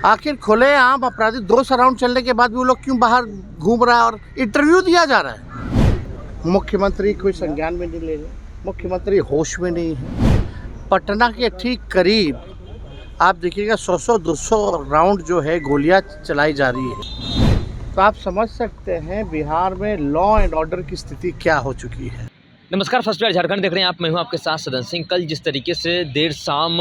आखिर खुलेआम अपराधी 2 राउंड चलने के बाद भी वो लोग क्यों बाहर घूम रहा है और इंटरव्यू दिया जा रहा है। मुख्यमंत्री कोई संज्ञान में नहीं ले रहे, मुख्यमंत्री होश में नहीं है। पटना के ठीक करीब आप देखिएगा 100-200 राउंड जो है गोलियां चलाई जा रही है, तो आप समझ सकते हैं बिहार में लॉ एंड ऑर्डर की स्थिति क्या हो चुकी है। नमस्कार, फर्स्ट बार झारखंड देख रहे हैं आप। मैं हूं आपके साथ सदन सिंह। कल जिस तरीके से देर शाम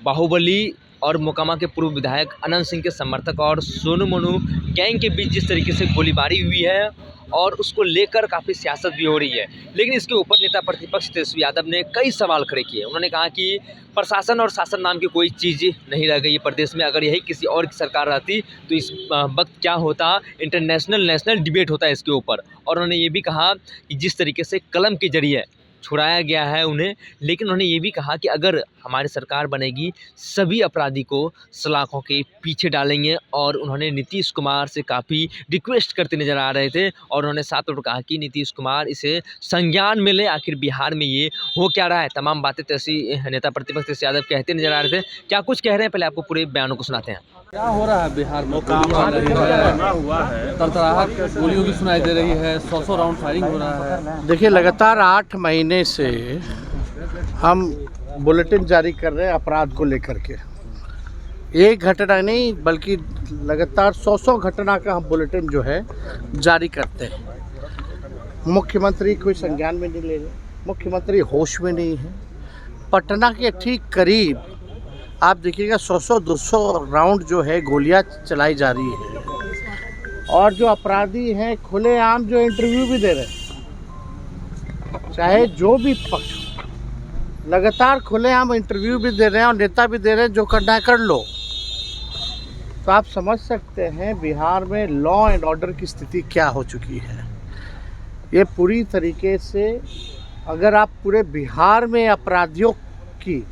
बाहुबली और मोकामा के पूर्व विधायक अनंत सिंह के समर्थक और सोनू मोनू गैंग के बीच जिस तरीके से गोलीबारी हुई है और उसको लेकर काफ़ी सियासत भी हो रही है, लेकिन इसके ऊपर नेता प्रतिपक्ष तेजस्वी यादव ने कई सवाल खड़े किए। उन्होंने कहा कि प्रशासन और शासन नाम की कोई चीज़ नहीं रह गई है प्रदेश में। अगर यही किसी और की सरकार रहती तो इस वक्त क्या होता, इंटरनेशनल नेशनल डिबेट होता है इसके ऊपर। और उन्होंने ये भी कहा कि जिस तरीके से कलम के जरिए छुड़ाया गया है उन्हें, लेकिन उन्होंने ये भी कहा कि अगर हमारी सरकार बनेगी सभी अपराधी को सलाखों के पीछे डालेंगे। और उन्होंने नीतीश कुमार से काफ़ी रिक्वेस्ट करते नज़र आ रहे थे और उन्होंने साथ में कहा कि नीतीश कुमार इसे संज्ञान में ले, आखिर बिहार में ये हो क्या रहा है। तमाम बातें तेजस्वी नेता प्रतिपक्ष तेजस्वी यादव कहते नज़र आ रहे थे। क्या कुछ कह रहे हैं, पहले आपको पूरे बयानों को सुनाते हैं। क्या हो रहा है बिहार में? तरतराहट गोलियों की सुनाई दे रही है, 100 राउंड फायरिंग हो रहा है। देखिए, लगातार 8 महीने से हम बुलेटिन जारी कर रहे हैं अपराध को लेकर के। एक घटना नहीं बल्कि लगातार 100 घटना का हम बुलेटिन जो है जारी करते हैं। मुख्यमंत्री कोई संज्ञान में नहीं ले रहे, मुख्यमंत्री होश में नहीं है। पटना के ठीक करीब आप देखिएगा 100-200 राउंड जो है गोलियां चलाई जा रही है और जो अपराधी हैं खुलेआम जो इंटरव्यू भी दे रहे हैं, चाहे जो भी पक्ष हो, लगातार खुलेआम इंटरव्यू भी दे रहे हैं और नेता भी दे रहे हैं, जो करना है कर लो। तो आप समझ सकते हैं बिहार में लॉ एंड ऑर्डर की स्थिति क्या हो चुकी है। ये पूरी तरीके से अगर आप पूरे बिहार में अपराधियों की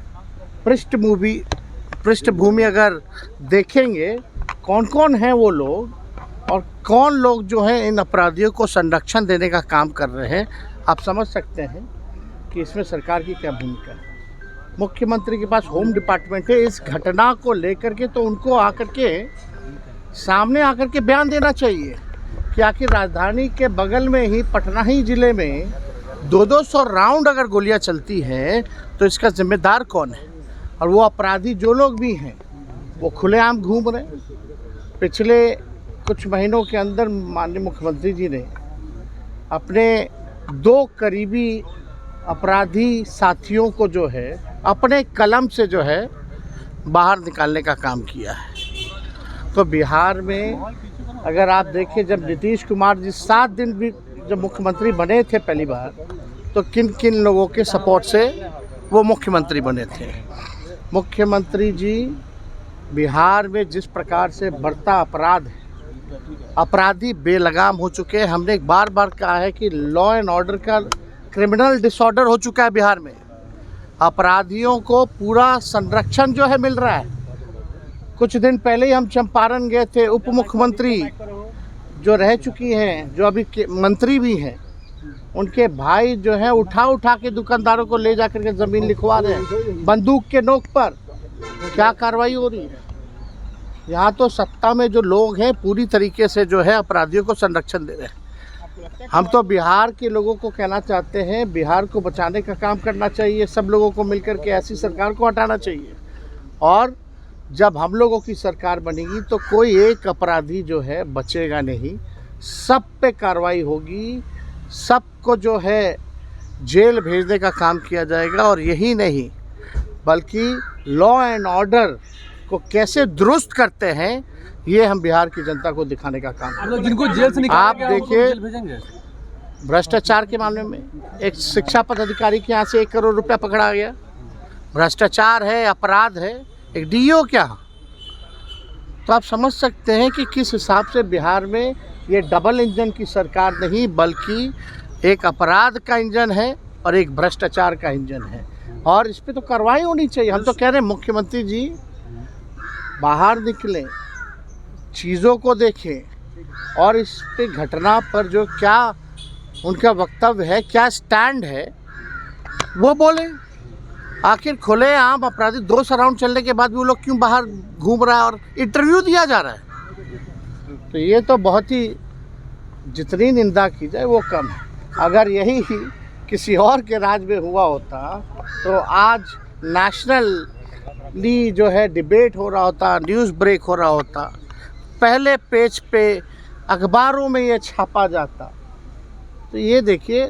पृष्ठभूमि अगर देखेंगे, कौन कौन हैं वो लोग और कौन लोग जो हैं इन अपराधियों को संरक्षण देने का काम कर रहे हैं, आप समझ सकते हैं कि इसमें सरकार की क्या भूमिका है। मुख्यमंत्री के पास होम डिपार्टमेंट है। इस घटना को लेकर के तो उनको आकर के सामने आकर के बयान देना चाहिए कि आखिर राजधानी के बगल में ही पटना ही ज़िले में 200 राउंड अगर गोलियां चलती हैं तो इसका जिम्मेदार कौन है। और वो अपराधी जो लोग भी हैं वो खुलेआम घूम रहे हैं। पिछले कुछ महीनों के अंदर माननीय मुख्यमंत्री जी ने अपने 2 करीबी अपराधी साथियों को जो है अपने कलम से जो है बाहर निकालने का काम किया है। तो बिहार में अगर आप देखें, जब नीतीश कुमार जी 7 दिन भी जब मुख्यमंत्री बने थे पहली बार, तो किन किन लोगों के सपोर्ट से वो मुख्यमंत्री बने थे। मुख्यमंत्री जी बिहार में जिस प्रकार से बढ़ता अपराध है, अपराधी बेलगाम हो चुके हैं। हमने एक बार कहा है कि लॉ एंड ऑर्डर का क्रिमिनल डिसऑर्डर हो चुका है बिहार में। अपराधियों को पूरा संरक्षण जो है मिल रहा है। कुछ दिन पहले ही हम चंपारण गए थे, उप मुख्यमंत्री जो रह चुकी हैं, जो अभी मंत्री भी हैं, उनके भाई जो हैं उठा के दुकानदारों को ले जाकर के ज़मीन लिखवा रहे हैं बंदूक के नोक पर। क्या कार्रवाई हो रही है यहाँ? तो सत्ता में जो लोग हैं पूरी तरीके से जो है अपराधियों को संरक्षण दे रहे हैं। हम तो बिहार के लोगों को कहना चाहते हैं, बिहार को बचाने का काम करना चाहिए। सब लोगों को मिलकर के ऐसी सरकार को हटाना चाहिए। और जब हम लोगों की सरकार बनेगी तो कोई एक अपराधी जो है बचेगा नहीं, सब पे कार्रवाई होगी, सबको जो है जेल भेजने का काम किया जाएगा। और यही नहीं बल्कि लॉ एंड ऑर्डर को कैसे दुरुस्त करते हैं ये हम बिहार की जनता को दिखाने का काम। जिनको जेल से निकाला आप देखिए, भ्रष्टाचार के मामले में एक शिक्षा पदाधिकारी के यहाँ से 1 करोड़ रुपया पकड़ा गया। भ्रष्टाचार है, अपराध है, एक डीओ क्या। तो आप समझ सकते हैं कि किस हिसाब से बिहार में ये डबल इंजन की सरकार नहीं बल्कि एक अपराध का इंजन है और एक भ्रष्टाचार का इंजन है। और इस पे तो कार्रवाई होनी चाहिए। हम तो कह रहे हैं मुख्यमंत्री जी बाहर निकलें, चीज़ों को देखें और इस पे घटना पर जो क्या उनका वक्तव्य है, क्या स्टैंड है, वो बोलें। आखिर खुलेआम अपराधी 200 राउंड चलने के बाद भी वो लोग क्यों बाहर घूम रहा है और इंटरव्यू दिया जा रहा है? तो ये तो बहुत ही, जितनी निंदा की जाए वो कम है। अगर यही किसी और के राज में हुआ होता तो आज नेशनली जो है डिबेट हो रहा होता, न्यूज़ ब्रेक हो रहा होता, पहले पेज पे अखबारों में ये छापा जाता। तो ये देखिए,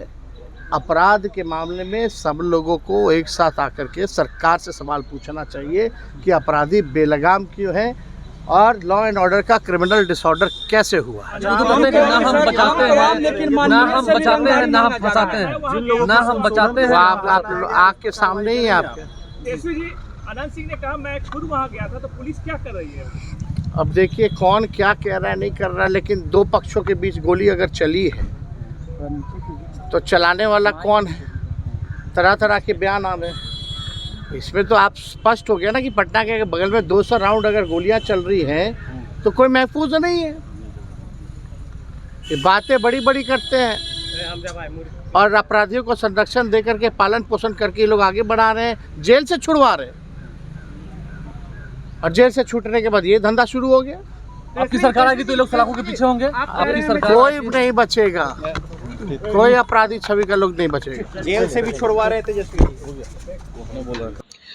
अपराध के मामले में सब लोगों को एक साथ आकर के सरकार से सवाल पूछना चाहिए कि अपराधी बेलगाम क्यों है और लॉ एंड ऑर्डर का क्रिमिनल डिसऑर्डर कैसे हुआ है। ना हम बचाते हैं, ना हम बचाते हैं, ना हम फंसाते हैं, ना हम बचाते हैं। आप आग के सामने ही आपके एसपी जी अनंत सिंह ने कहा मैं खुद वहां गया था, तो पुलिस क्या कर रही है? अब देखिए कौन क्या कह रहा है नहीं कर रहा है, लेकिन दो पक्षों के बीच गोली अगर चली है तो चलाने वाला कौन है? तरह तरह के बयान आ रहे हैं। इसमें तो आप स्पष्ट हो गया ना कि पटना के बगल में 200 राउंड अगर गोलियां चल रही हैं तो कोई महफूज नहीं है। ये बातें बड़ी बड़ी करते हैं और अपराधियों को संरक्षण दे करके पालन पोषण करके ये लोग आगे बढ़ा रहे हैं, जेल से छुड़वा रहे हैं और जेल से छूटने के बाद ये धंधा शुरू हो गया। आपकी सरकार आएगी तो ये लोग सलाखों के पीछे होंगे। आपकी सरकार कोई नहीं बचेगा, कोई अपराधी छवि का लोग नहीं बचेगा। जेल से भी छुड़वा रहे थे जैसे।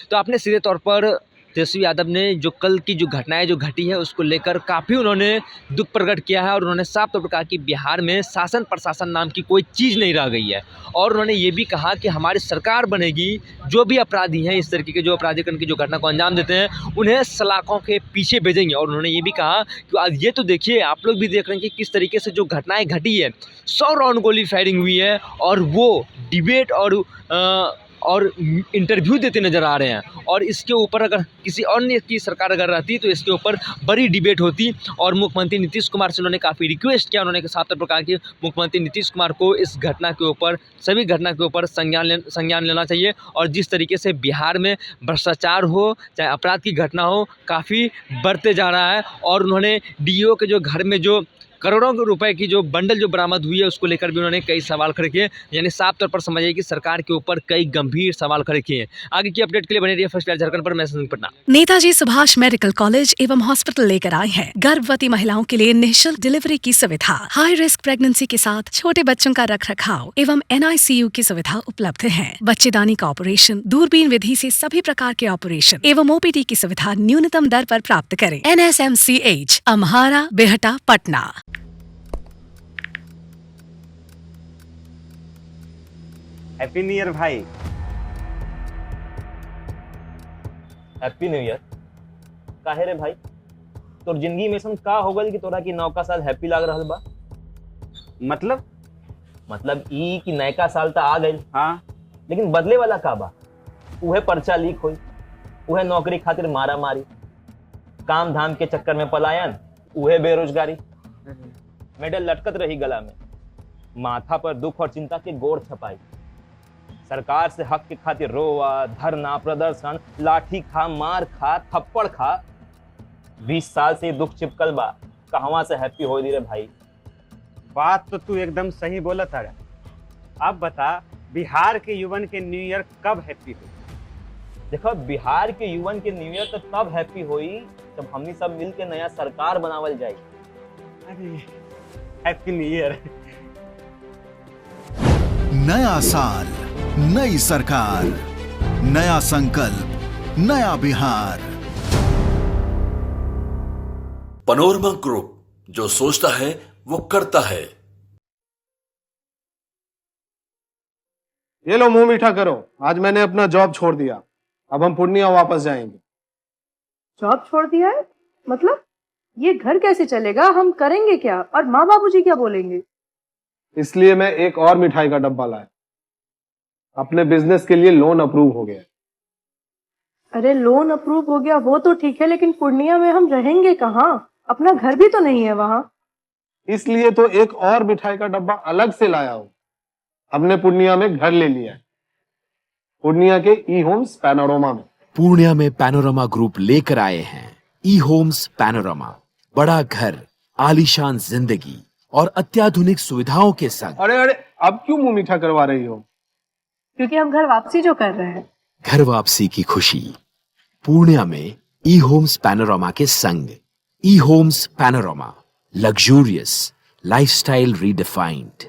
तो आपने सीधे तौर पर तेजस्वी यादव ने जो कल की जो घटनाएं जो घटी है उसको लेकर काफ़ी उन्होंने दुख प्रकट किया है और उन्होंने साफ तौर पर कहा कि बिहार में शासन प्रशासन नाम की कोई चीज़ नहीं रह गई है। और उन्होंने ये भी कहा कि हमारी सरकार बनेगी, जो भी अपराधी हैं इस तरीके के जो अपराधीकरण की जो घटना को अंजाम देते हैं उन्हें सलाखों के पीछे भेजेंगे। और उन्होंने ये भी कहा कि आज ये तो देखिए, आप लोग भी देख रहे हैं कि किस तरीके से जो घटनाएँ घटी है, 100 राउंड गोली फायरिंग हुई है और वो डिबेट और इंटरव्यू देते नज़र आ रहे हैं। और इसके ऊपर अगर किसी अन्य की सरकार अगर रहती तो इसके ऊपर बड़ी डिबेट होती। और मुख्यमंत्री नीतीश कुमार से उन्होंने काफ़ी रिक्वेस्ट किया, उन्होंने साफ तौर पर कहा कि मुख्यमंत्री नीतीश कुमार को इस घटना के ऊपर, सभी घटना के ऊपर संज्ञान लेना चाहिए। और जिस तरीके से बिहार में भ्रष्टाचार हो चाहे अपराध की घटना हो, काफ़ी बढ़ते जा रहा है। और उन्होंने डीओ के जो घर में जो करोड़ों रुपए की जो बंडल जो बरामद हुई है उसको लेकर भी उन्होंने कई सवाल खड़े किए। यानी साफ तौर पर समझिए कि सरकार के ऊपर कई गंभीर सवाल खड़े किए हैं। आगे की अपडेट के लिए बने रहिए फर्स्ट क्लास झारखंड पर। मैं संजय पटना। नेताजी सुभाष मेडिकल कॉलेज एवं हॉस्पिटल लेकर आए हैं गर्भवती महिलाओं के लिए निःशुल्क डिलीवरी की सुविधा। हाई रिस्क प्रेगनेंसी के साथ छोटे बच्चों का रखरखाव एवं NICU की सुविधा उपलब्ध है। बच्चेदानी का ऑपरेशन, दूरबीन विधि से सभी प्रकार के ऑपरेशन एवं OPD की सुविधा न्यूनतम दर पर प्राप्त करें। NSMCH अम्हारा, बेहटा, पटना। हैप्पी न्यू ईयर भाई। Happy new year. काहे रे भाई, तोर जिंदगी में ऐसा का हो गल कि तोरा की नौका साल हैप्पी लाग रहल बा? मतलब ई कि नयका साल तो आ गई, हाँ, लेकिन बदले वाला का बा? उहे पर्चा लीक होई, उहे नौकरी खातिर मारा मारी, काम धाम के चक्कर में पलायन, उहे बेरोजगारी, मेडल लटकत रही गला में, माथा पर दुख और चिंता के गोड़ छपाई, सरकार से हक के खातिर रोवा, धरना, प्रदर्शन, लाठी खा, मार खा, थप्पड़ खा। 20 साल से दुख चिपकल बा, कहवा से हैप्पी हो दी रे भाई? बात तो तू एकदम सही बोला था। अब बता, बिहार के युवन के न्यू ईयर कब हैप्पी हुई? देखो, बिहार के युवन के न्यू ईयर तो तब हैप्पी हुई जब हमनी सब मिल के नया सरकार बनावल जाए। अरे हैप्पी न्यू ईयर। नया साल, नई सरकार, नया संकल्प, नया बिहार। पैनोरमा ग्रुप, जो सोचता है वो करता है। ये लो मुंह मीठा करो, आज मैंने अपना जॉब छोड़ दिया, अब हम पूर्णिया वापस जाएंगे। जॉब छोड़ दिया है? मतलब ये घर कैसे चलेगा? हम करेंगे क्या? और माँ बाबूजी क्या बोलेंगे? इसलिए मैं एक और मिठाई का डब्बा लाया। अपने बिजनेस के लिए लोन अप्रूव हो गया। अरे लोन अप्रूव हो गया वो तो ठीक है, लेकिन पूर्णिया में हम रहेंगे कहाँ? अपना घर भी तो नहीं है वहाँ। इसलिए तो एक और मिठाई का डब्बा अलग से लाया हूँ। हमने पूर्णिया में घर ले लिया है, पूर्णिया के ई होम्स पैनोरमा में। पूर्णिया में पैनोरमा ग्रुप लेकर आए हैं ई होम्स पैनोरमा। बड़ा घर, आलीशान जिंदगी और अत्याधुनिक सुविधाओं के संग। अरे अब क्यों मुंह मीठा करवा रही हो? क्योंकि हम घर वापसी जो कर रहे हैं। घर वापसी की खुशी पूर्णिया में ई होम्स पैनोरामा के संग। ई homes panorama, luxurious lifestyle redefined.